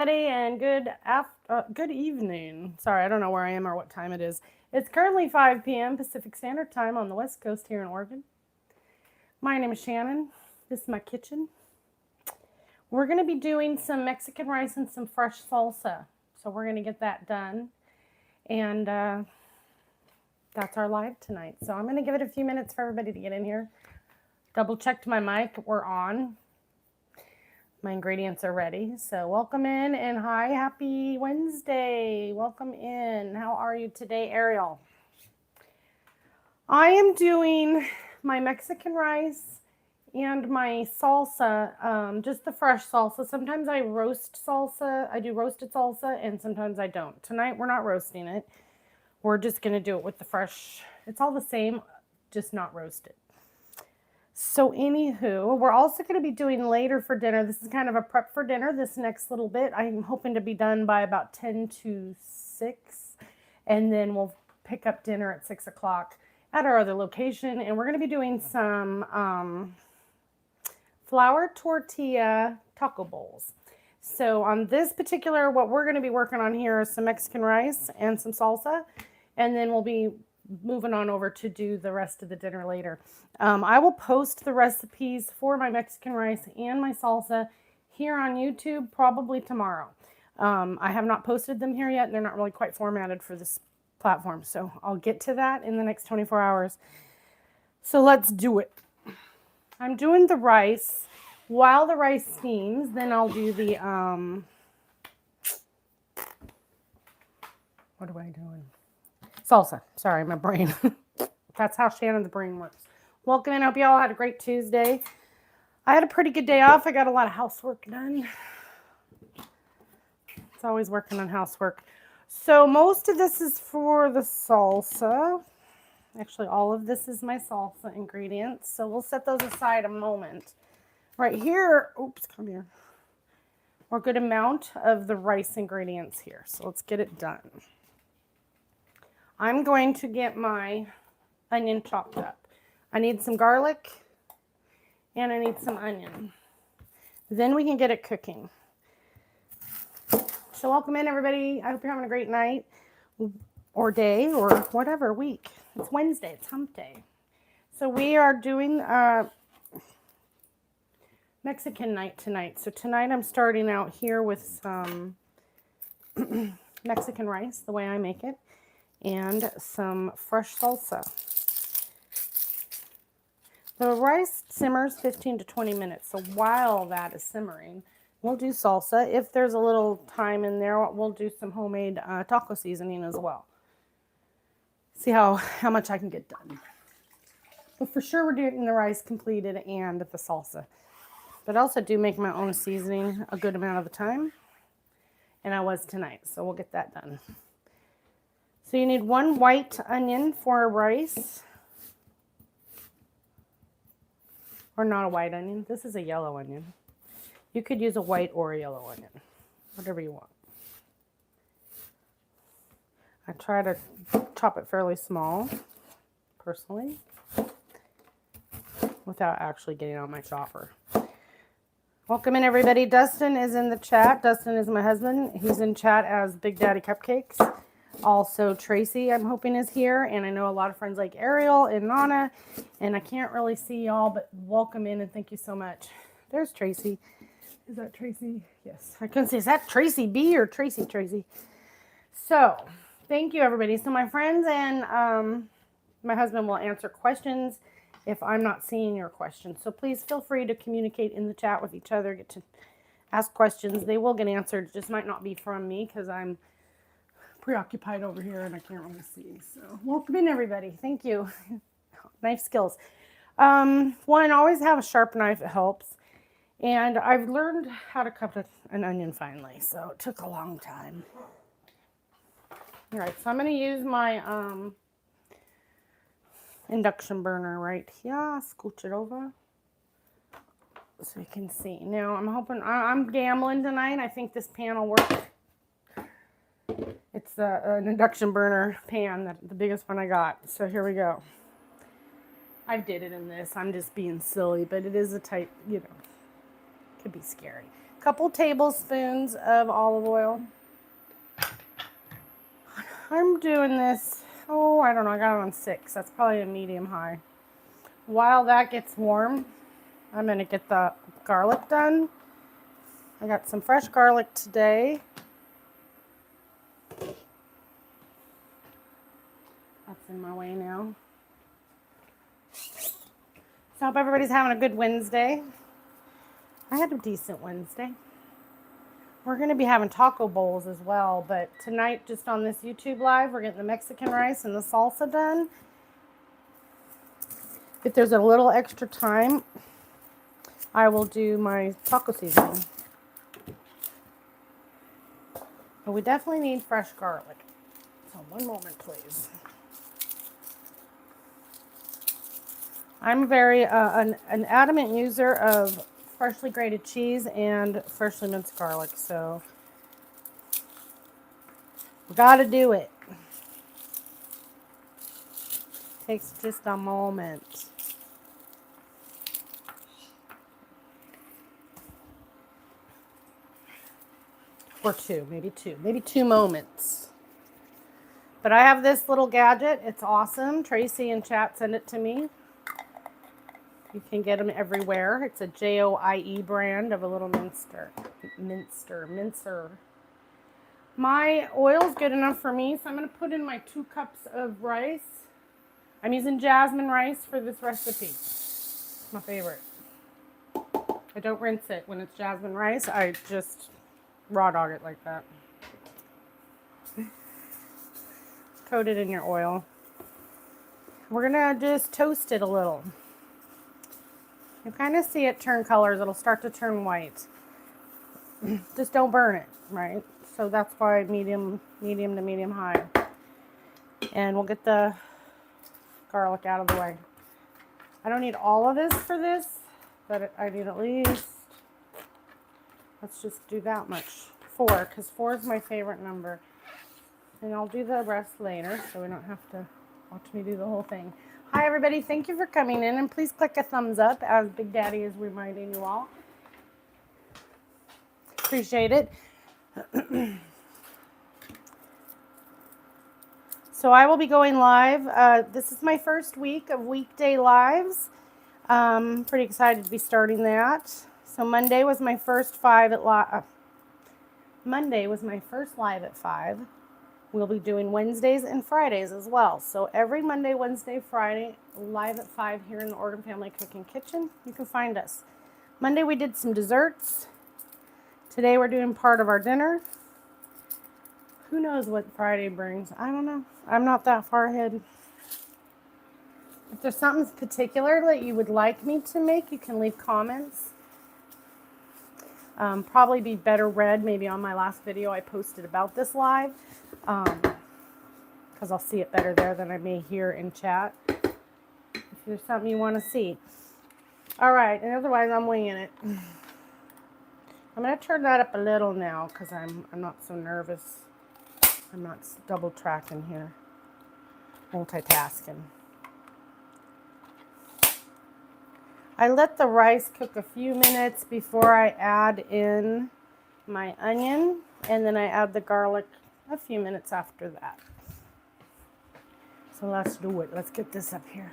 And good evening. Sorry, I don't know where I am or what time it is. It's currently 5 p.m. Pacific Standard Time on the West Coast here in Oregon. My name is Shannon. This is my kitchen. We're going to be doing some Mexican rice and some fresh salsa. So we're going to get that done. And that's our live tonight. So I'm going to give it a few minutes for everybody to get in here. Double checked my mic. We're on. My ingredients are ready. So welcome in and hi, happy Wednesday. Welcome in. How are you today, Ariel? I am doing my Mexican rice and my salsa, just the fresh salsa. Sometimes I roast salsa. I do roasted salsa and sometimes I don't. Tonight we're not roasting it. We're just going to do it with the fresh. It's all the same, just not roasted. So anywho, we're also going to be doing later for dinner. This is kind of a prep for dinner, this next little bit. I'm hoping to be done by about 10 to 6. And then we'll pick up dinner at 6 o'clock at our other location. And we're going to be doing some flour tortilla taco bowls. So on this particular, what we're going to be working on here is some Mexican rice and some salsa. And then we'll be moving on over to do the rest of the dinner later. I will post the recipes for my Mexican rice and my salsa here on YouTube probably tomorrow. I have not posted them here yet, and they're not really quite formatted for this platform. So I'll get to that in the next 24 hours. So let's do it. I'm doing the rice. While the rice steams, then I'll do the, what am I doing? Salsa. Sorry, my brain. That's how Shannon's brain works. Welcome in. I hope you all had a great Tuesday. I had a pretty good day off. I got a lot of housework done. It's always working on housework. So most of this is for the salsa. Actually, all of this is my salsa ingredients. So we'll set those aside a moment. Right here, oops, come here. We're a good amount of the rice ingredients here. So let's get it done. I'm going to get my onion chopped up. I need some garlic and I need some onion. Then we can get it cooking. So welcome in, everybody. I hope you're having a great night or day or whatever week. It's Wednesday. It's hump day. So we are doing Mexican night tonight. So tonight I'm starting out here with some Mexican rice, the way I make it, and some fresh salsa. The rice simmers 15 to 20 minutes. So while that is simmering, we'll do salsa. If there's a little time in there, we'll do some homemade taco seasoning as well. See how much I can get done. But for sure we're doing the rice completed and the salsa. But I also do make my own seasoning a good amount of the time. And I was tonight, so we'll get that done. So you need 1 white onion for rice. Or not a white onion. This is a yellow onion. You could use a white or a yellow onion. Whatever you want. I try to chop it fairly small, personally, without actually getting on my chopper. Welcome in, everybody. Dustin is in the chat. Dustin is my husband. He's in chat as Big Daddy Cupcakes. Also, Tracy, I'm hoping, is here. And I know a lot of friends like Ariel and Nana. And I can't really see y'all, but welcome in and thank you so much. There's Tracy. Is that Tracy? Yes. I couldn't say, is that Tracy B or Tracy? So, thank you, everybody. So, my friends and my husband will answer questions if I'm not seeing your questions. So, please feel free to communicate in the chat with each other. Get to ask questions. They will get answered. It just might not be from me because I'm preoccupied over here and I can't really see. So welcome in, everybody. Thank you. Knife skills. One, always have a sharp knife. It helps. And I've learned how to cut an onion finally. So it took a long time. All right. So I'm going to use my induction burner right here. Scooch it over so you can see. Now I'm hoping, I'm gambling tonight. I think this pan will work. It's an induction burner pan, the biggest one I got. So here we go. I did it in this. I'm just being silly, but it is a tight, could be scary. Couple tablespoons of olive oil. I'm doing this, I don't know, I got it on 6. That's probably a medium high. While that gets warm, I'm going to get the garlic done. I got some fresh garlic today. That's in my way now. So I hope everybody's having a good Wednesday. I had a decent Wednesday. We're going to be having taco bowls as well, but tonight, just on this YouTube live, we're getting the Mexican rice and the salsa done. If there's a little extra time, I will do my taco seasoning. But we definitely need fresh garlic. So one moment, please. I'm very an adamant user of freshly grated cheese and freshly minced garlic, so we gotta do it. Takes just a moment. Or maybe two moments. But I have this little gadget. It's awesome. Tracy in chat sent it to me. You can get them everywhere. It's a JOIE brand of a little mincer. My oil's good enough for me, so I'm going to put in my 2 cups of rice. I'm using jasmine rice for this recipe. It's my favorite. I don't rinse it when it's jasmine rice. I just raw dog it like that. Coat it in your oil. We're going to just toast it a little. You kind of see it turn colors. It'll start to turn white. Just don't burn it, right? So that's why medium to medium high. And we'll get the garlic out of the way. I don't need all of this for this, but I need at least, let's just do that much. 4, because 4 is my favorite number. And I'll do the rest later, so we don't have to watch me do the whole thing. Hi, everybody. Thank you for coming in, and please click a thumbs up, as Big Daddy is reminding you all. Appreciate it. So I will be going live. This is my first week of weekday lives. Pretty excited to be starting that. So Monday was my first live at 5. We'll be doing Wednesdays and Fridays as well. So every Monday, Wednesday, Friday, live at 5 here in the Organ Family Cooking Kitchen. You can find us. Monday we did some desserts. Today we're doing part of our dinner. Who knows what Friday brings? I don't know. I'm not that far ahead. If there's something particular that you would like me to make, you can leave comments. Probably be better read maybe on my last video I posted about this live. Because I'll see it better there than I may hear in chat. If there's something you want to see. All right, and otherwise I'm winging it. I'm going to turn that up a little now because I'm not so nervous. I'm not double tracking here. Multitasking. I let the rice cook a few minutes before I add in my onion, and then I add the garlic a few minutes after that. So let's do it. Let's get this up here.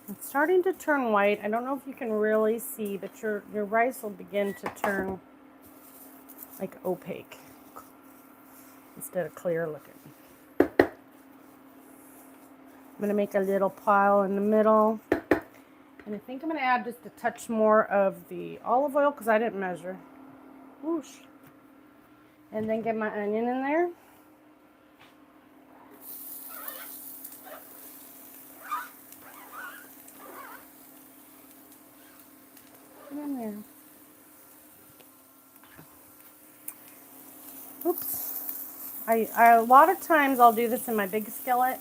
It's starting to turn white. I don't know if you can really see, but your rice will begin to turn like opaque instead of clear looking. I'm going to make a little pile in the middle. And I think I'm going to add just a touch more of the olive oil because I didn't measure. Whoosh. And then get my onion in there. Put in there. Oops. A lot of times I'll do this in my big skillet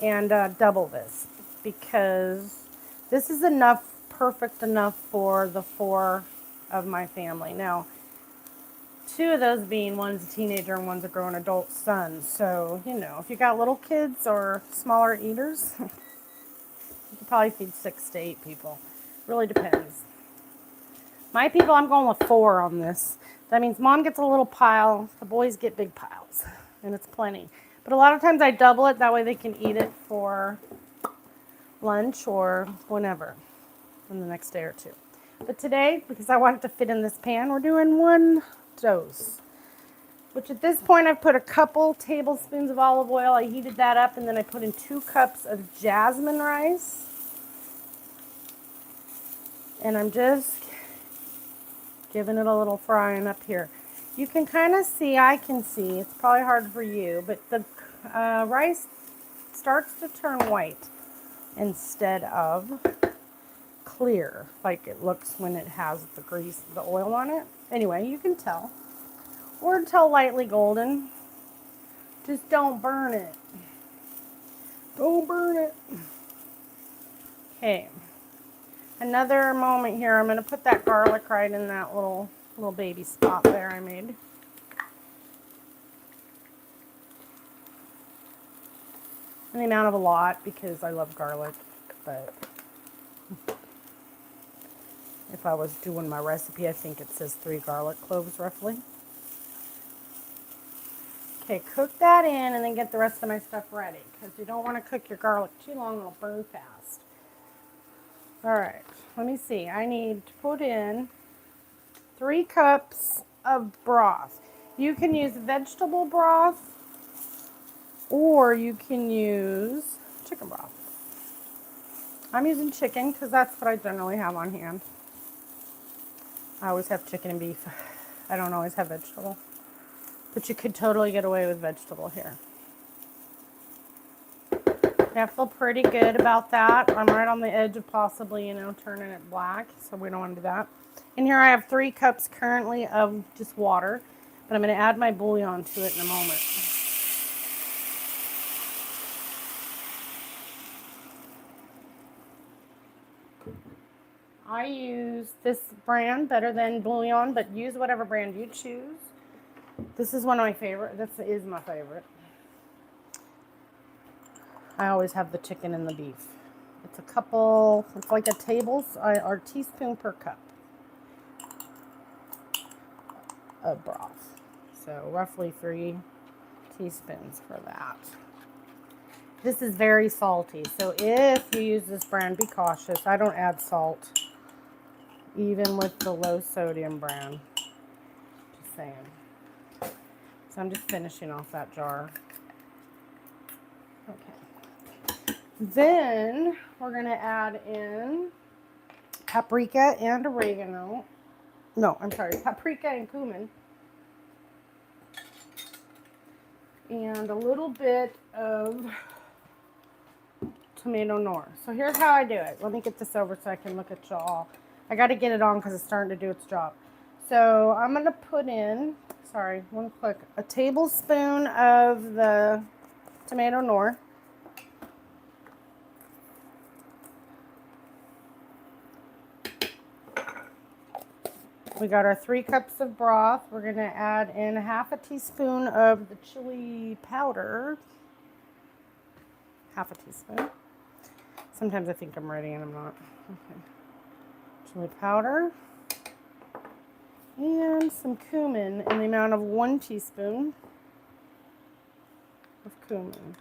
and double this because this is enough, perfect enough for the 4 of my family. Now, 2 of those being one's a teenager and one's a grown adult son. So, you know, if you got little kids or smaller eaters, you could probably feed 6 to 8 people. Really depends. My people, I'm going with 4 on this. That means Mom gets a little pile, the boys get big piles, and it's plenty. But a lot of times I double it, that way they can eat it for lunch or whenever, in the next day or 2. But today, because I want it to fit in this pan, we're doing 1 dose. Which at this point I've put a couple tablespoons of olive oil. I heated that up, and then I put in 2 cups of jasmine rice. And I'm just giving it a little frying up here. You can kind of see, I can see, it's probably hard for you, but the rice starts to turn white instead of clear like it looks when it has the grease, the oil on it. Anyway, you can tell. Or until lightly golden. Just don't burn it. Don't burn it. Okay. Another moment here. I'm going to put that garlic right in that little baby spot there I made. And the amount of a lot because I love garlic, but if I was doing my recipe, I think it says 3 garlic cloves roughly. Okay, cook that in and then get the rest of my stuff ready because you don't want to cook your garlic too long, it'll burn fast. Alright, let me see. I need to put in 3 cups of broth. You can use vegetable broth or you can use chicken broth. I'm using chicken because that's what I generally have on hand. I always have chicken and beef. I don't always have vegetable. But you could totally get away with vegetable here. I feel pretty good about that. I'm right on the edge of possibly, turning it black. So we don't want to do that. And here I have 3 cups currently of just water. But I'm going to add my bouillon to it in a moment. I use this brand better than bouillon, but use whatever brand you choose. This is one of my favorite. This is my favorite. I always have the chicken and the beef. It's like a or teaspoon per cup of broth. So roughly 3 teaspoons for that. This is very salty. So if you use this brand, be cautious. I don't add salt, even with the low sodium brand. Just saying. So I'm just finishing off that jar. Okay. Then we're going to add in paprika and oregano. No, I'm sorry, paprika and cumin. And a little bit of tomato nor. So here's how I do it. Let me get this over so I can look at y'all. I got to get it on because it's starting to do its job. So I'm going to put in, a tablespoon of the tomato nor. We got our 3 cups of broth. We're going to add in 1/2 teaspoon of the chili powder. 1/2 teaspoon. Sometimes I think I'm ready and I'm not. Okay. Chili powder. And some cumin in the amount of 1 teaspoon of cumin.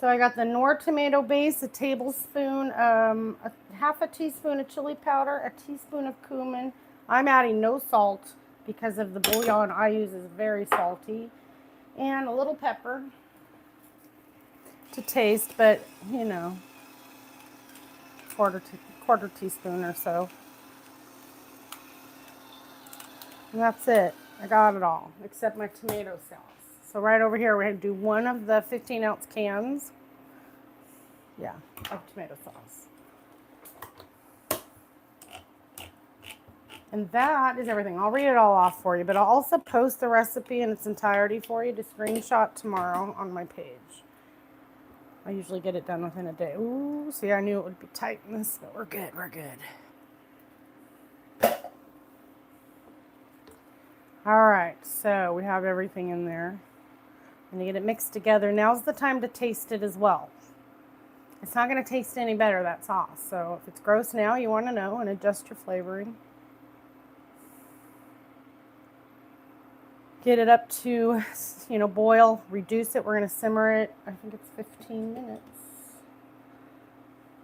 So I got the Knorr tomato base, a tablespoon, 1/2 teaspoon of chili powder, a teaspoon of cumin. I'm adding no salt because of the bouillon I use is very salty. And a little pepper to taste, but quarter teaspoon or so. And that's it. I got it all, except my tomato sauce. So right over here, we're going to do 1 of the 15-ounce cans. Yeah, of tomato sauce. And that is everything. I'll read it all off for you, but I'll also post the recipe in its entirety for you to screenshot tomorrow on my page. I usually get it done within a day. Ooh, see, I knew it would be tight in this, but we're good, we're good. All right, so we have everything in there. And you get it mixed together. Now's the time to taste it as well. It's not going to taste any better, that sauce. So if it's gross now, you want to know and adjust your flavoring. Get it up to, boil, reduce it. We're going to simmer it. I think it's 15 minutes.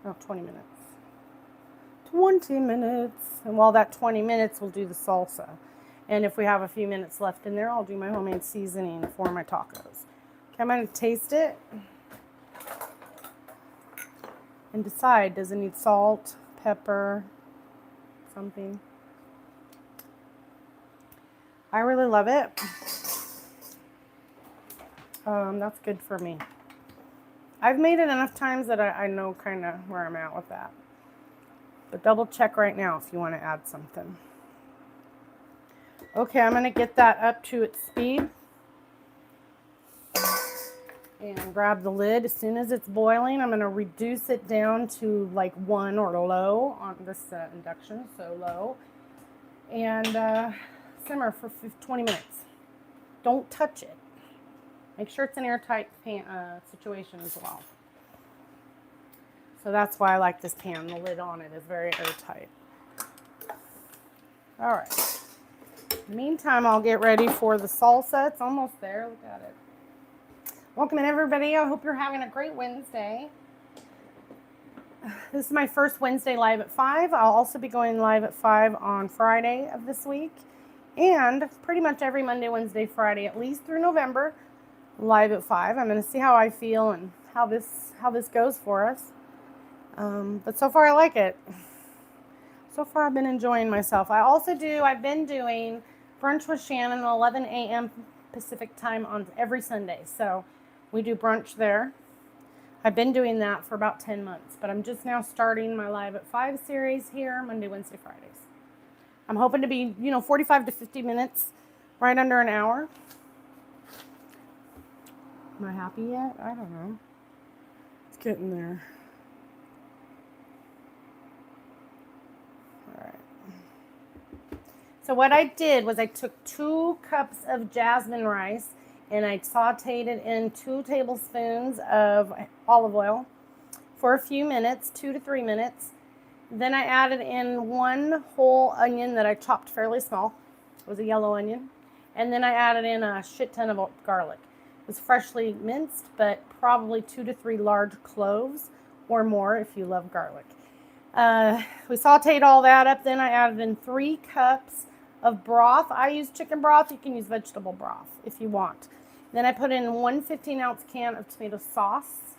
No, 20 minutes. 20 minutes. And while that 20 minutes, we'll do the salsa. And if we have a few minutes left in there, I'll do my homemade seasoning for my tacos. Okay, I'm going to taste it and decide, does it need salt, pepper, something? I really love it. That's good for me. I've made it enough times that I know kind of where I'm at with that. But double check right now if you want to add something. Okay, I'm going to get that up to its speed. And grab the lid. As soon as it's boiling, I'm going to reduce it down to like 1 or low on this induction, so low. And simmer for 20 minutes. Don't touch it. Make sure it's an airtight situation as well. So that's why I like this pan. The lid on it is very airtight. All right. Meantime, I'll get ready for the salsa. It's almost there. Look at it. Welcome in, everybody. I hope you're having a great Wednesday. This is my first Wednesday live at 5. I'll also be going live at 5 on Friday of this week. And pretty much every Monday, Wednesday, Friday, at least through November, live at 5. I'm going to see how I feel and how this goes for us. But so far, I like it. So far, I've been enjoying myself. I've been doing brunch with Shannon at 11 a.m. Pacific time on every Sunday. So we do brunch there. I've been doing that for about 10 months, but I'm just now starting my Live at 5 series here, Monday, Wednesday, Fridays. I'm hoping to be, 45 to 50 minutes, right under an hour. Am I happy yet? I don't know. It's getting there. All right. So what I did was I took 2 cups of jasmine rice and I sauteed it in 2 tablespoons of olive oil for a few minutes, 2 to 3 minutes. Then I added in 1 whole onion that I chopped fairly small. It was a yellow onion. And then I added in a shit ton of garlic. It was freshly minced, but probably 2 to 3 large cloves or more if you love garlic. We sauteed all that up. Then I added in 3 cups of broth. I use chicken broth. You can use vegetable broth if you want. Then I put in 1 15-ounce can of tomato sauce.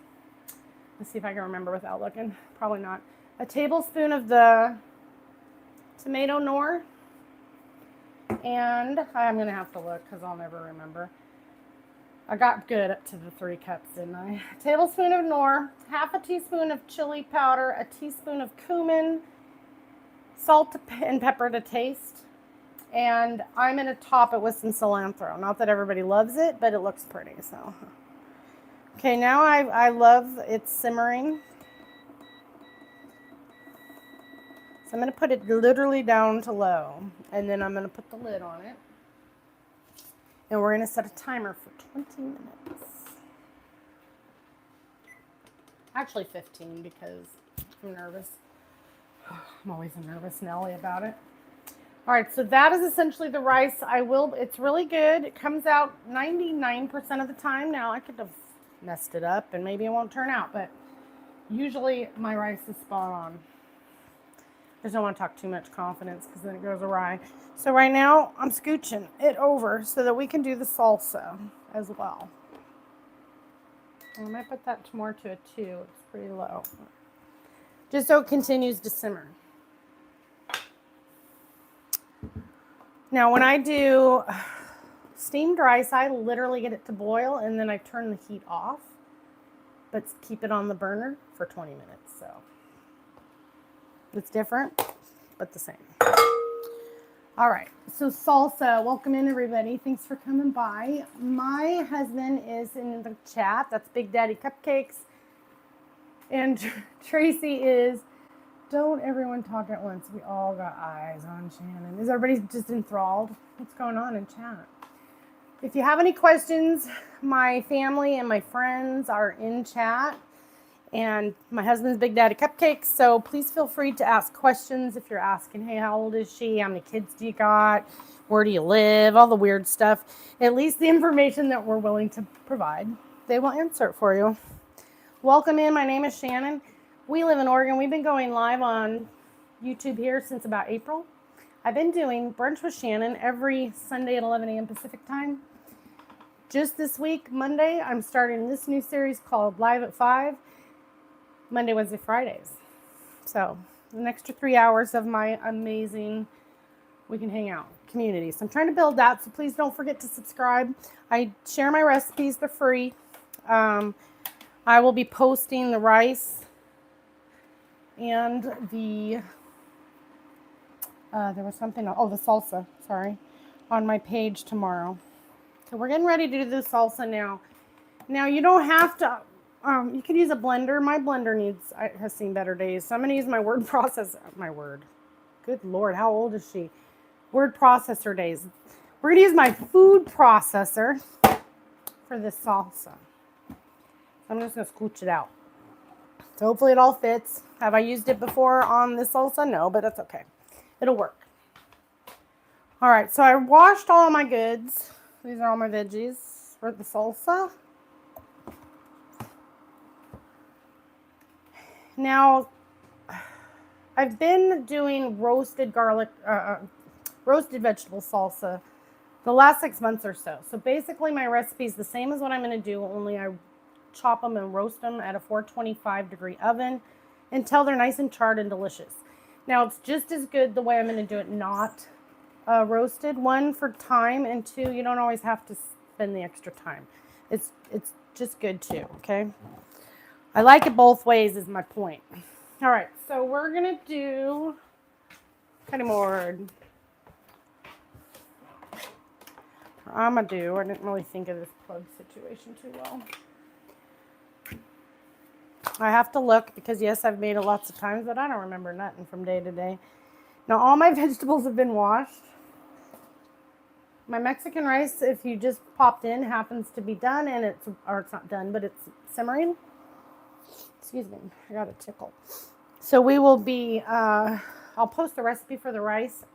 Let's see if I can remember without looking. Probably not. A tablespoon of the tomato Knorr. And I'm going to have to look because I'll never remember. I got good up to the 3 cups, didn't I? A tablespoon of Knorr, half a teaspoon of chili powder, a teaspoon of cumin, salt and pepper to taste. And I'm going to top it with some cilantro. Not that everybody loves it, but it looks pretty. So, okay, now I love it simmering. So I'm going to put it literally down to low, and then I'm going to put the lid on it. And we're going to set a timer for 20 minutes. Actually 15 because I'm nervous. I'm always a nervous Nelly about it. All right, so that is essentially the rice. It's really good. It comes out 99% of the time. Now, I could have messed it up and maybe it won't turn out, but usually my rice is spot on. I just don't want to talk too much confidence because then it goes awry. So right now, I'm scooching it over so that we can do the salsa as well. I might put that more to a 2. It's pretty low. Just so it continues to simmer. Now, when I do steamed rice, I literally get it to boil and then I turn the heat off, but keep it on the burner for 20 minutes. So it's different, but the same. All right, so salsa, welcome in everybody. Thanks for coming by. My husband is in the chat. That's Big Daddy Cupcakes. And Tracy is, don't everyone talk at once. We all got eyes on Shannon. Is everybody just enthralled? What's going on in chat? If you have any questions, my family and my friends are in chat. And my husband's Big Daddy Cupcakes. So please feel free to ask questions if you're asking, hey, how old is she? How many kids do you got? Where do you live? All the weird stuff. At least the information that we're willing to provide, they will answer it for you. Welcome in. My name is Shannon. We live in Oregon. We've been going live on YouTube here since about April. I've been doing Brunch with Shannon every Sunday at 11 a.m. Pacific time. Just this week, Monday, I'm starting this new series called Live at 5. Monday, Wednesday, Fridays. So an extra 3 hours of my amazing we can hang out community. So I'm trying to build that. So please don't forget to subscribe. I share my recipes. They're free. I will be posting the rice and the there was something else. Oh, the salsa. Sorry, on my page tomorrow. So we're getting ready to do the salsa now. Now you don't have to. You can use a blender. My blender has seen better days. So I'm going to use my word processor. Good Lord, how old is she? Word processor days. We're going to use my food processor for this salsa. I'm just going to scooch it out. So hopefully it all fits. Have I used it before on this salsa? No, but that's okay. It'll work. All right, so I washed all of my goods. These are all my veggies for the salsa. Now, I've been doing roasted roasted vegetable salsa the last 6 months or so. So basically my recipe is the same as what I'm going to do, only I chop them and roast them at a 425 degree oven until they're nice and charred and delicious. Now, it's just as good the way I'm going to do it not roasted. One, for time, and two, you don't always have to spend the extra time. It's just good too, okay? I like it both ways is my point. All right, so we're going to do cutting board. I didn't really think of this plug situation too well. I have to look because, yes, I've made it lots of times, but I don't remember nothing from day to day. Now, all my vegetables have been washed. My Mexican rice, if you just popped in, happens to be done, and it's not done, but it's simmering. Excuse me, I got a tickle. So we will be, I'll post the recipe for the rice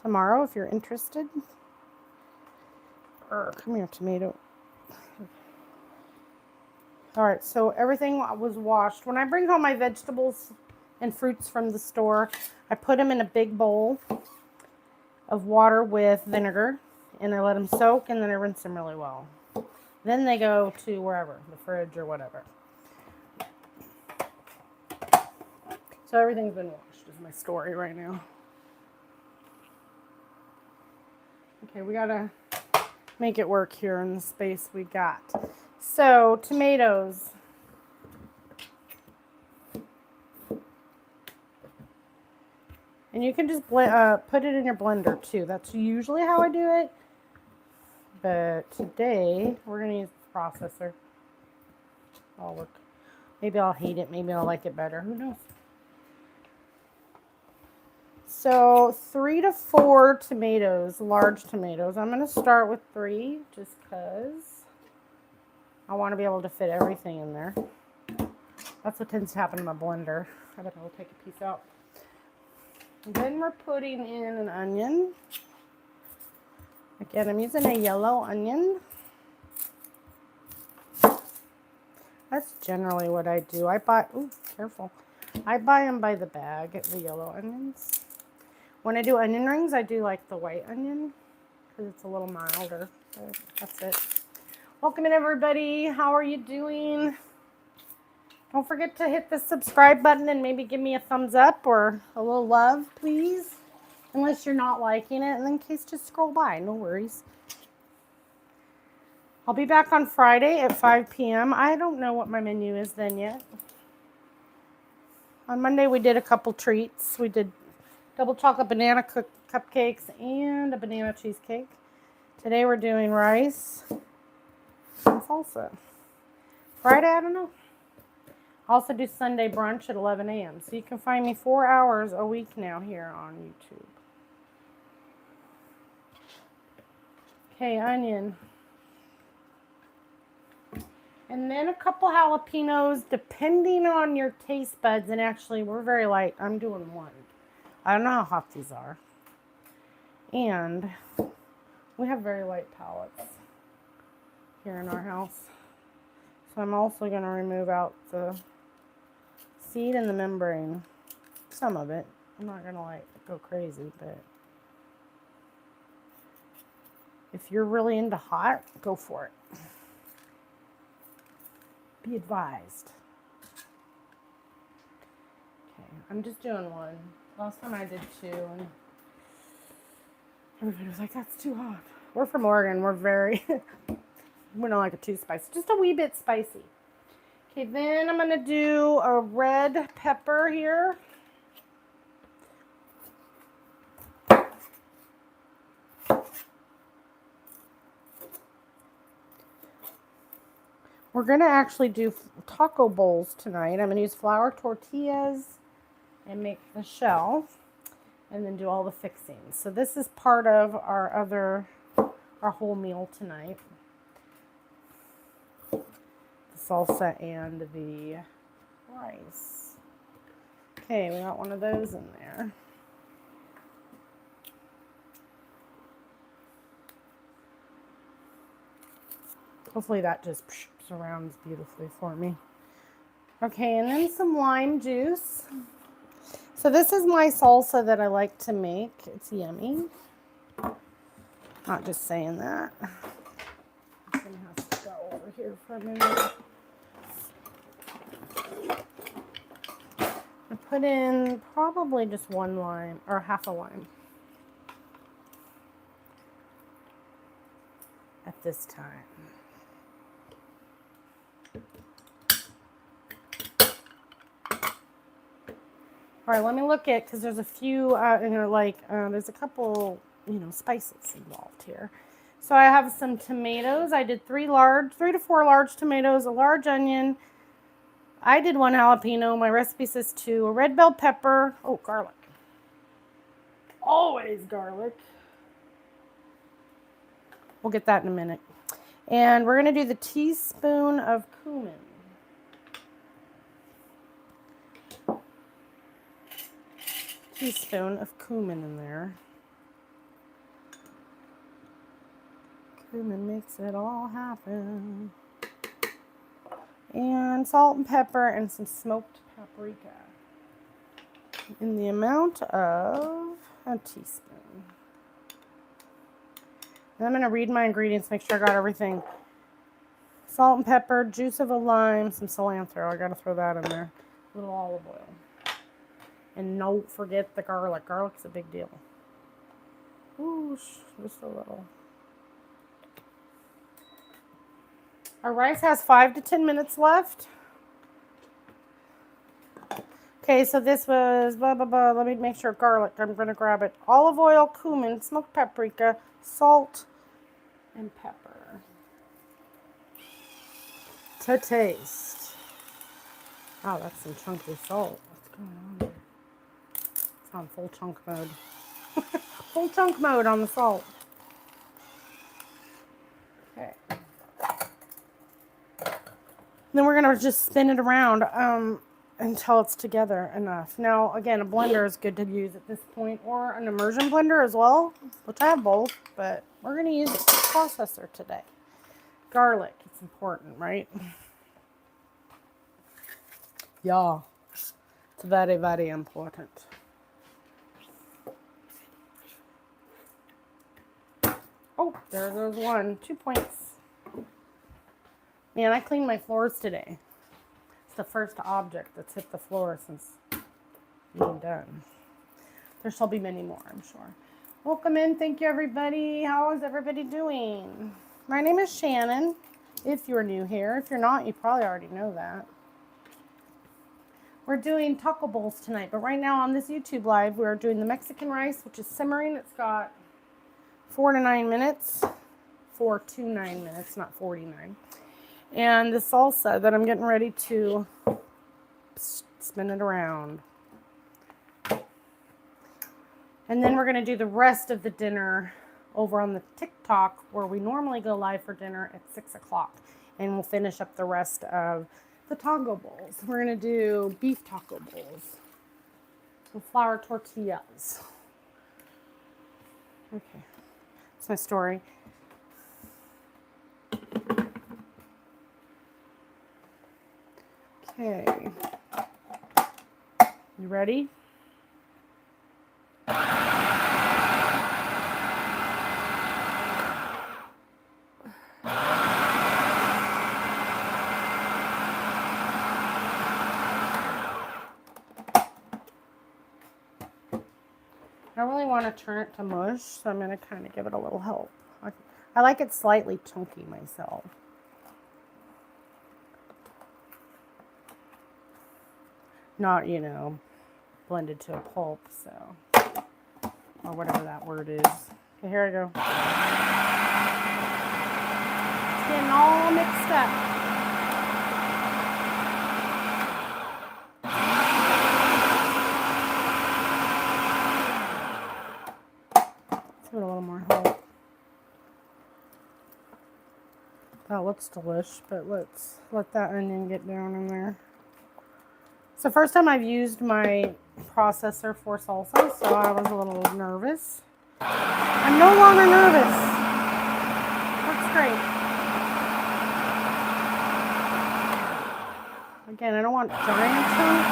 tomorrow if you're interested. Come here, tomato. All right, so everything was washed. When I bring home my vegetables and fruits from the store, I put them in a big bowl of water with vinegar, and I let them soak, and then I rinse them really well. Then they go to wherever, the fridge or whatever. So everything's been washed is my story right now. Okay, we gotta make it work here in the space we got. So, tomatoes. And you can just put it in your blender too. That's usually how I do it. But today, we're going to use the processor. I'll work. Maybe I'll hate it. Maybe I'll like it better. Who knows? So 3 to 4 tomatoes, large tomatoes. I'm going to start with 3 just because I want to be able to fit everything in there. That's what tends to happen in my blender. I bet I'll take a piece out. And then we're putting in an onion. Again, I'm using a yellow onion. That's generally what I do. I buy them by the bag, the yellow onions. When I do onion rings, I do like the white onion because it's a little milder. So that's it. Welcome in, everybody. How are you doing? Don't forget to hit the subscribe button and maybe give me a thumbs up or a little love, please. Unless you're not liking it, and in case, just scroll by. No worries. I'll be back on Friday at 5 p.m. I don't know what my menu is then yet. On Monday, we did a couple treats. We did double chocolate banana cupcakes and a banana cheesecake. Today, we're doing rice and salsa. Friday, I don't know. I also do Sunday brunch at 11 a.m. So you can find me 4 hours a week now here on YouTube. Okay, onion. And then a couple jalapenos, depending on your taste buds. And actually, we're very light. I'm doing one. I don't know how hot these are. And we have very light palates here in our house. So I'm also going to remove out the seed and the membrane. Some of it. I'm not going to like go crazy, but if you're really into hot, go for it. Be advised. Okay, I'm just doing one. Last time I did two, and everybody was like, that's too hot. We're from Oregon. We're very, we don't like it too spicy. Just a wee bit spicy. Okay, then I'm going to do a red pepper here. We're going to actually do taco bowls tonight. I'm going to use flour tortillas and make the shell and then do all the fixings. So this is part of our whole meal tonight. The salsa and the rice. Okay, we got one of those in there. Hopefully that just surrounds beautifully for me. Okay, and then some lime juice. So this is my salsa that I like to make. It's yummy. Not just saying that. I'm gonna have to go over here for a minute. I put in probably just one lime or half a lime at this time. All right, let me look at, because there's a few, there's a couple, spices involved here. So I have some tomatoes. I did 3 to 4 large tomatoes, a large onion. I did 1 jalapeno. My recipe says 2. A red bell pepper. Oh, garlic. Always garlic. We'll get that in a minute. And we're going to do the teaspoon of cumin. Teaspoon of cumin in there. Cumin makes it all happen. And salt and pepper and some smoked paprika in the amount of a teaspoon. And I'm going to read my ingredients, make sure I got everything. Salt and pepper, juice of a lime, some cilantro. I got to throw that in there. A little olive oil. And don't forget the garlic. Garlic's a big deal. Ooh, just a little. Our rice has 5 to 10 minutes left. Okay, so this was blah, blah, blah. Let me make sure. Garlic. I'm going to grab it. Olive oil, cumin, smoked paprika, salt, and pepper. To taste. Wow, that's some chunky salt. What's going on there? It's on full chunk mode. Full chunk mode on the salt. Okay. Then we're going to just spin it around until it's together enough. Now, again, a blender is good to use at this point, or an immersion blender as well, which I have both, but we're going to use a processor today. Garlic, it's important, right? Yeah, it's very, very important. Oh, there goes 1. 2 points. Man, I cleaned my floors today. It's the first object that's hit the floor since being done. There shall be many more, I'm sure. Welcome in. Thank you, everybody. How is everybody doing? My name is Shannon, if you're new here. If you're not, you probably already know that. We're doing taco bowls tonight, but right now on this YouTube Live, we're doing the Mexican rice, which is simmering. It's got 4 to 9 minutes. 4 to 9 minutes, not 49. And the salsa that I'm getting ready to spin it around. And then we're going to do the rest of the dinner over on the TikTok, where we normally go live for dinner at 6 o'clock. And we'll finish up the rest of the taco bowls. We're going to do beef taco bowls with flour tortillas. Okay, that's my story. Okay, you ready? I really want to turn it to mush, so I'm going to kind of give it a little help. I like it slightly chunky myself. Not, you know, blended to a pulp, so, or whatever that word is. Okay, here I go. It's getting all mixed up. Let's give it a little more help. That looks delish, but let's let that onion get down in there. It's the first time I've used my processor for salsa, so I was a little nervous. I'm no longer nervous. Works great. Again, I don't want giant chunks,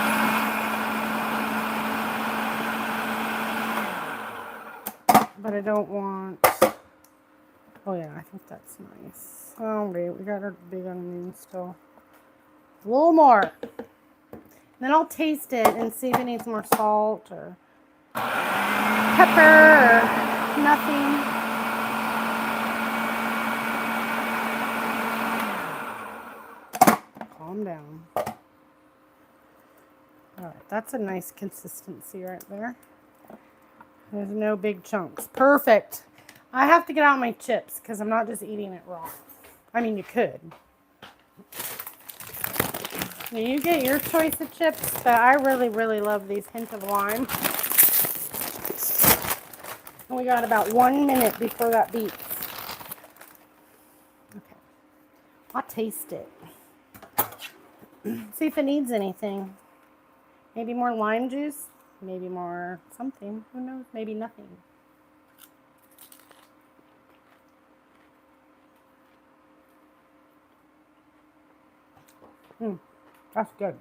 but I don't want, oh yeah, I think that's nice. Oh wait, we got our big onion still. A little more. Then I'll taste it and see if it needs more salt or pepper or nothing. Calm down. Alright, that's a nice consistency right there. There's no big chunks. Perfect. I have to get out my chips because I'm not just eating it raw. I mean, you could. You get your choice of chips, but I really, really love these hint of lime. And we got about 1 minute before that beats. Okay. I'll taste it. See if it needs anything. Maybe more lime juice. Maybe more something. Who knows? Maybe nothing. That's good.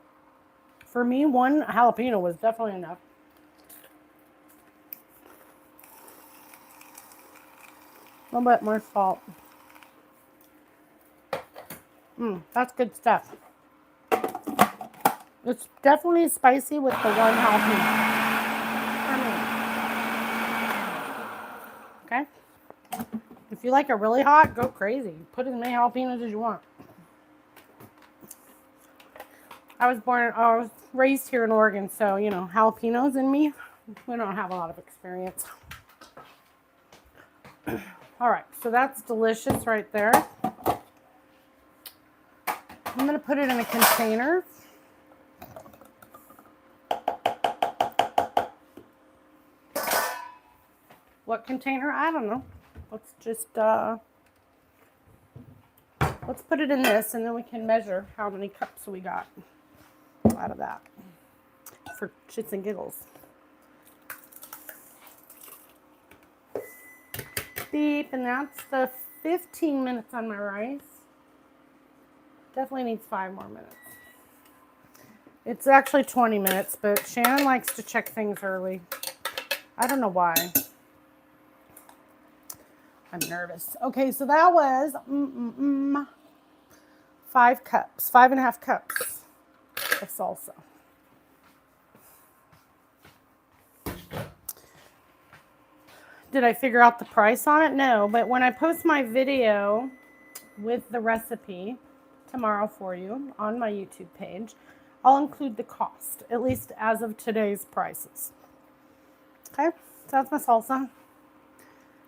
For me, 1 jalapeno was definitely enough. A little bit more salt. That's good stuff. It's definitely spicy with the 1 jalapeno. For me. Okay? If you like it really hot, go crazy. Put as many jalapenos as you want. I was raised here in Oregon, so, you know, jalapenos in me, we don't have a lot of experience. All right, so that's delicious right there. I'm going to put it in a container. What container? I don't know. Let's just, let's put it in this, and then we can measure how many cups we got out of that for shits and giggles. Beep, and that's the 15 minutes on my rice. Definitely needs 5 more minutes. It's actually 20 minutes, but Shannon likes to check things early. I don't know why. I'm nervous. Okay, so that was 5 cups, 5.5 cups of salsa. Did I figure out the price on it? No, but when I post my video with the recipe tomorrow for you on my YouTube page, I'll include the cost, at least as of today's prices. Okay, so that's my salsa.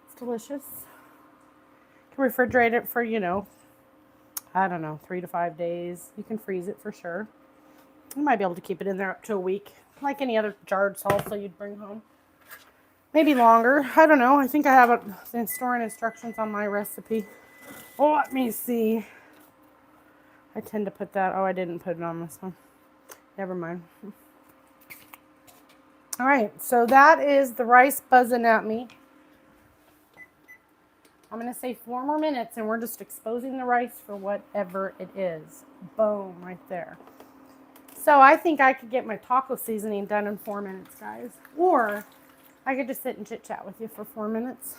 It's delicious. You can refrigerate it for, you know, I don't know, 3 to 5 days. You can freeze it for sure. You might be able to keep it in there up to a week, like any other jarred salsa you'd bring home. Maybe longer. I don't know. I think I have the storing instructions on my recipe. Oh, let me see. I tend to put that. Oh, I didn't put it on this one. Never mind. All right, so that is the rice buzzing at me. I'm going to say 4 more minutes, and we're just exposing the rice for whatever it is. Boom, right there. So I think I could get my taco seasoning done in 4 minutes, guys. Or I could just sit and chit-chat with you for 4 minutes.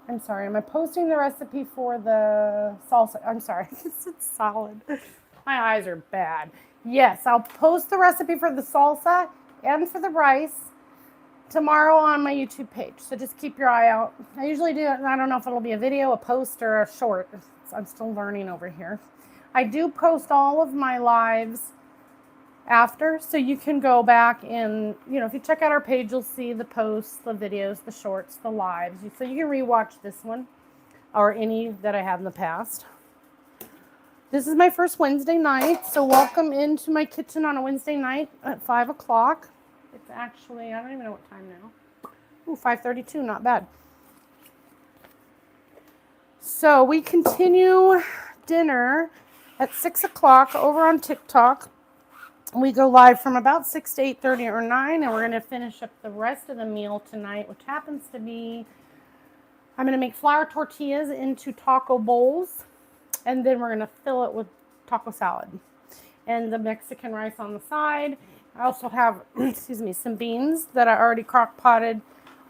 I'm sorry, am I posting the recipe for the salsa? I'm sorry, it's solid. My eyes are bad. Yes, I'll post the recipe for the salsa and for the rice tomorrow on my YouTube page. So just keep your eye out. I usually do, I don't know if it'll be a video, a post, or a short. I'm still learning over here. I do post all of my lives after, so you can go back and, if you check out our page, you'll see the posts, the videos, the shorts, the lives. So you can rewatch this one or any that I have in the past. This is my first Wednesday night, so welcome into my kitchen on a Wednesday night at 5 o'clock. It's actually, I don't even know what time now. Ooh, 5:32, not bad. So we continue dinner at 6 o'clock over on TikTok. We go live from about 6 to 8:30 or 9, and we're going to finish up the rest of the meal tonight, which happens to be, I'm going to make flour tortillas into taco bowls, and then we're going to fill it with taco salad and the Mexican rice on the side. I also have, some beans that I already crock-potted.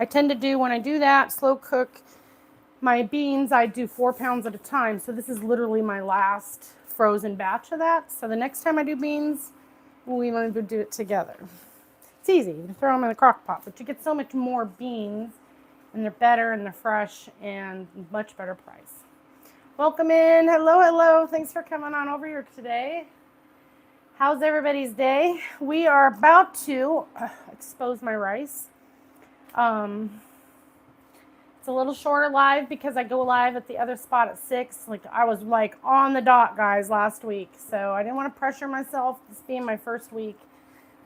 I tend to do, when I do that, slow cook my beans. I do 4 pounds at a time, so this is literally my last frozen batch of that. So the next time I do beans, we want to do it together. It's easy. You throw them in the crock pot, but you get so much more beans, and they're better, and they're fresh, and much better price. Welcome in. Hello, hello. Thanks for coming on over here today. How's everybody's day? We are about to expose my rice. It's a little shorter live because I go live at the other spot at 6. I was on the dot, guys, last week. So I didn't want to pressure myself, this being my first week.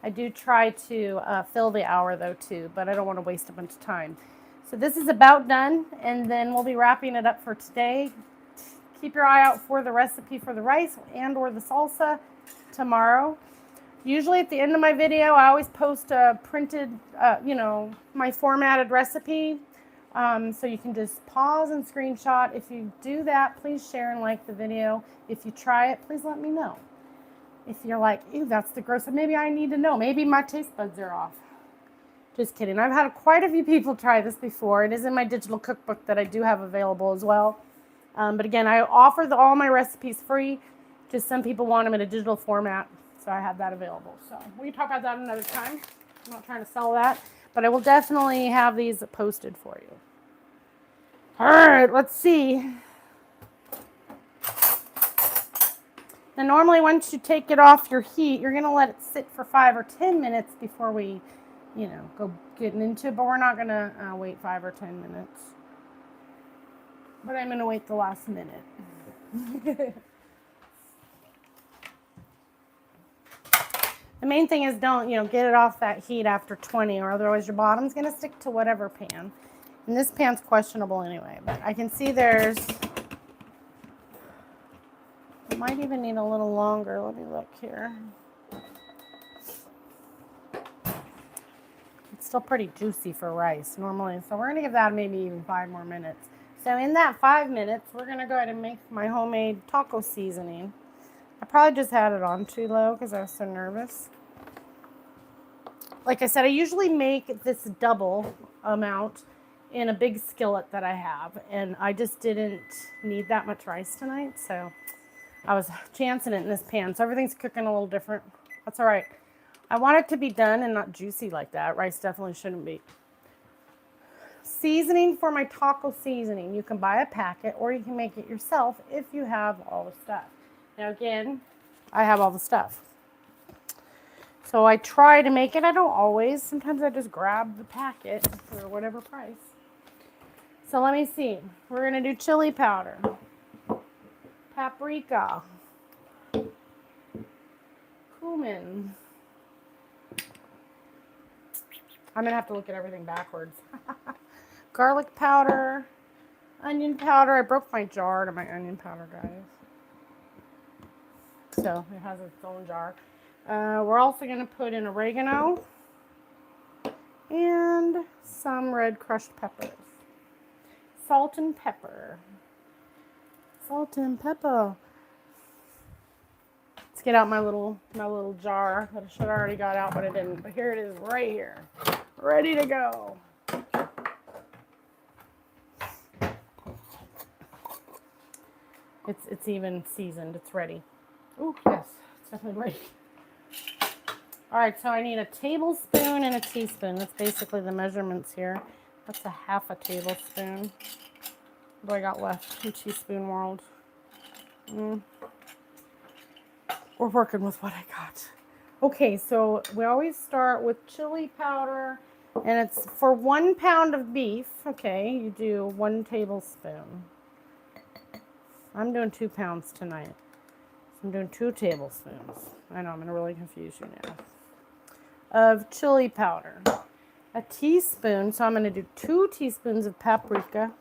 I do try to fill the hour though too, but I don't want to waste a bunch of time. So this is about done, and then we'll be wrapping it up for today. Keep your eye out for the recipe for the rice and or the salsa tomorrow. Usually at the end of my video, I always post a printed, my formatted recipe. So you can just pause and screenshot. If you do that, please share and like the video. If you try it, please let me know. If you're like, ew, that's the gross, maybe I need to know. Maybe my taste buds are off. Just kidding. I've had quite a few people try this before. It is in my digital cookbook that I do have available as well. But again, I offer all my recipes free. Just some people want them in a digital format, so I have that available. So we can talk about that another time. I'm not trying to sell that, but I will definitely have these posted for you. All right, let's see. Now, normally once you take it off your heat, you're going to let it sit for 5 or 10 minutes before we, go getting into it, but we're not going to wait 5 or 10 minutes. But I'm going to wait the last minute. The main thing is don't, get it off that heat after 20, or otherwise your bottom's going to stick to whatever pan. And this pan's questionable anyway, but I can see it might even need a little longer. Let me look here. It's still pretty juicy for rice normally, so we're going to give that maybe even 5 more minutes. So in that 5 minutes, we're going to go ahead and make my homemade taco seasoning. I probably just had it on too low because I was so nervous. Like I said, I usually make this double amount in a big skillet that I have, and I just didn't need that much rice tonight, so I was chancing it in this pan. So everything's cooking a little different. That's all right. I want it to be done and not juicy like that. Rice definitely shouldn't be. Seasoning for my taco seasoning. You can buy a packet or you can make it yourself if you have all the stuff. Now again, I have all the stuff. So I try to make it. I don't always. Sometimes I just grab the packet for whatever price. So let me see. We're going to do chili powder, paprika, cumin. I'm going to have to look at everything backwards. Garlic powder, onion powder. I broke my jar to my onion powder, guys. So it has its own jar. We're also going to put in oregano and some red crushed peppers. Salt and pepper. Salt and pepper. Let's get out my little jar that I should have already got out, but I didn't. But here it is right here. Ready to go. It's even seasoned. It's ready. Oh, yes. It's definitely ready. All right, so I need a tablespoon and a teaspoon. That's basically the measurements here. That's a half a tablespoon. What do I got left in teaspoon world? We're working with what I got. Okay, so we always start with chili powder, and it's for 1 pound of beef. Okay, you do 1 tablespoon. I'm doing 2 pounds tonight. So I'm doing 2 tablespoons. I know, I'm going to really confuse you now. Of chili powder. A teaspoon, so I'm going to do 2 teaspoons of paprika.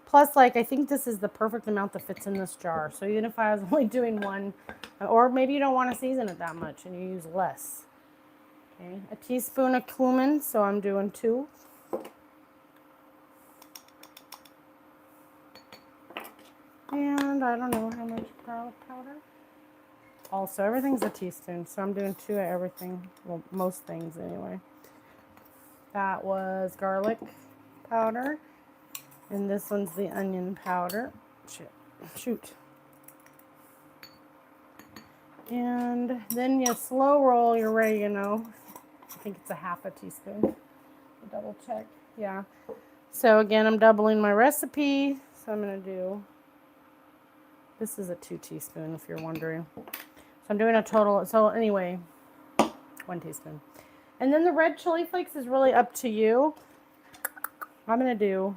Plus, like, I think this is the perfect amount that fits in this jar. So even if I was only doing 1, or maybe you don't want to season it that much and you use less. Okay, a teaspoon of cumin, so I'm doing 2. And I don't know how much garlic powder. Also, everything's a teaspoon, so I'm doing 2 of everything. Well, most things anyway. That was garlic powder. And this one's the onion powder. Shoot. And then you slow roll your oregano. I think it's a half a teaspoon. I'll double check. Yeah. So again, I'm doubling my recipe. So I'm going to do, this is a 2 teaspoon if you're wondering. So I'm doing a total, so anyway, 1 teaspoon. And then the red chili flakes is really up to you. I'm going to do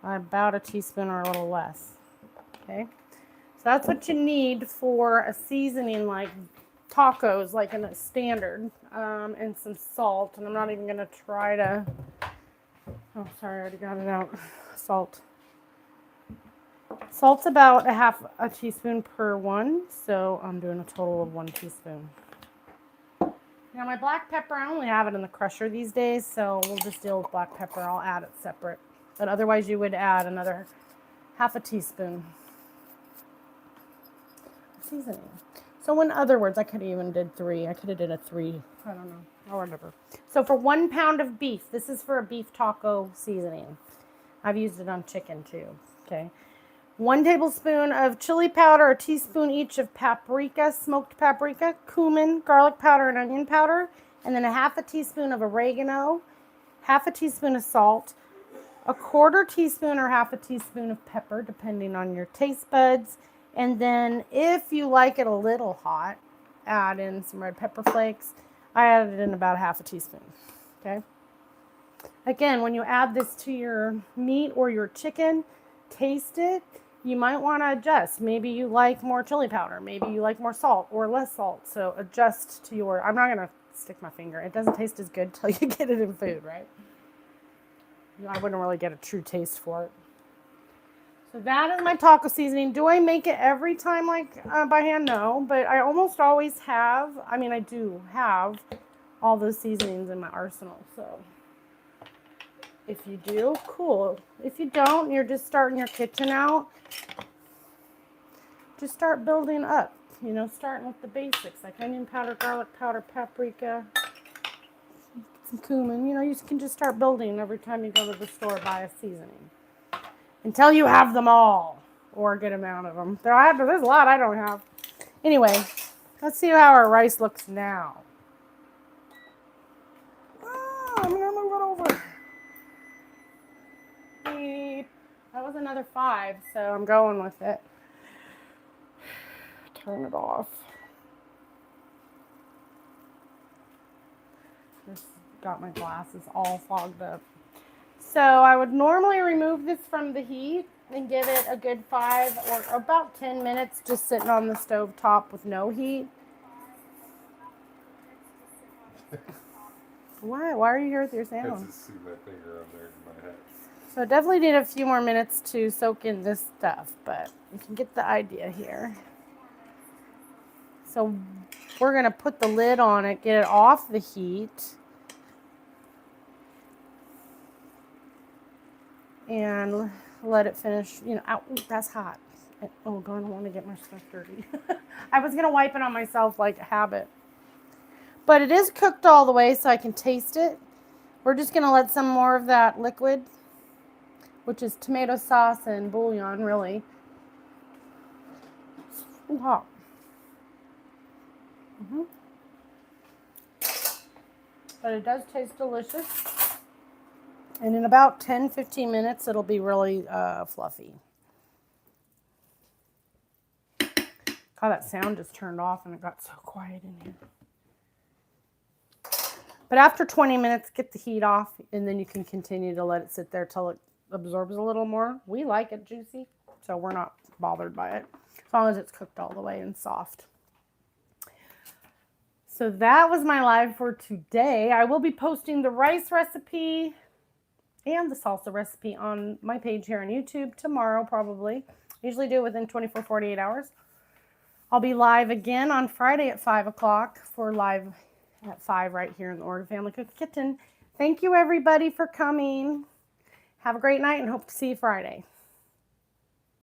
about a teaspoon or a little less. Okay. So that's what you need for a seasoning like tacos, like in a standard, and some salt. And I'm not even going to try to, oh, sorry, I already got it out. Salt. Salt's about a half a teaspoon per one, so I'm doing a total of 1 teaspoon. Now my black pepper, I only have it in the crusher these days, so we'll just deal with black pepper. I'll add it separate. But otherwise you would add another half a teaspoon of seasoning. So in other words, I could have even did 3. I could have did a 3. I don't know, or whatever. So for 1 pound of beef, this is for a beef taco seasoning. I've used it on chicken too, okay? 1 tablespoon of chili powder, a teaspoon each of paprika, smoked paprika, cumin, garlic powder, and onion powder, and then a half a teaspoon of oregano, half a teaspoon of salt, a 1/4 teaspoon or half a teaspoon of pepper, depending on your taste buds. And then if you like it a little hot, add in some red pepper flakes. I added in about half a teaspoon, okay? Again, when you add this to your meat or your chicken, taste it. You might want to adjust. Maybe you like more chili powder. Maybe you like more salt or less salt. So adjust to your, I'm not going to stick my finger. It doesn't taste as good till you get it in food, right? I wouldn't really get a true taste for it. So that is my taco seasoning. Do I make it every time like by hand? No, but I almost always have. I mean, I do have all those seasonings in my arsenal. So if you do, cool. If you don't, you're just starting your kitchen out. Just start building up. You know, starting with the basics like onion powder, garlic powder, paprika, some cumin. You know, you can just start building every time you go to the store, buy a seasoning. Until you have them all, or a good amount of them. There's a lot I don't have. Anyway, let's see how our rice looks now. Oh, I'm gonna move it over. Beep. That was another 5, so I'm going with it. Turn it off. Just got my glasses all fogged up. So I would normally remove this from the heat and give it a good 5 or about 10 minutes just sitting on the stove top with no heat. Why? Why are you here with your sound? I just see my finger on there in my head. So definitely need a few more minutes to soak in this stuff, but you can get the idea here. So we're going to put the lid on it, get it off the heat, and let it finish. You know, ow, that's hot. Oh, God, I don't want to get my stuff dirty. I was going to wipe it on myself like a habit. But it is cooked all the way, so I can taste it. We're just going to let some more of that liquid, which is tomato sauce and bouillon, really. Ooh, hot. But it does taste delicious. And in about 10-15 minutes, it'll be really fluffy. God, that sound just turned off and it got so quiet in here. But after 20 minutes, get the heat off, and then you can continue to let it sit there till it absorbs a little more. We like it juicy, so we're not bothered by it, as long as it's cooked all the way and soft. So that was my live for today. I will be posting the rice recipe and the salsa recipe on my page here on YouTube tomorrow, probably. Usually do it within 24-48 hours. I'll be live again on Friday at 5 o'clock for live at 5 right here in the Oregon Family Cook Kitchen. Thank you, everybody, for coming. Have a great night and hope to see you Friday.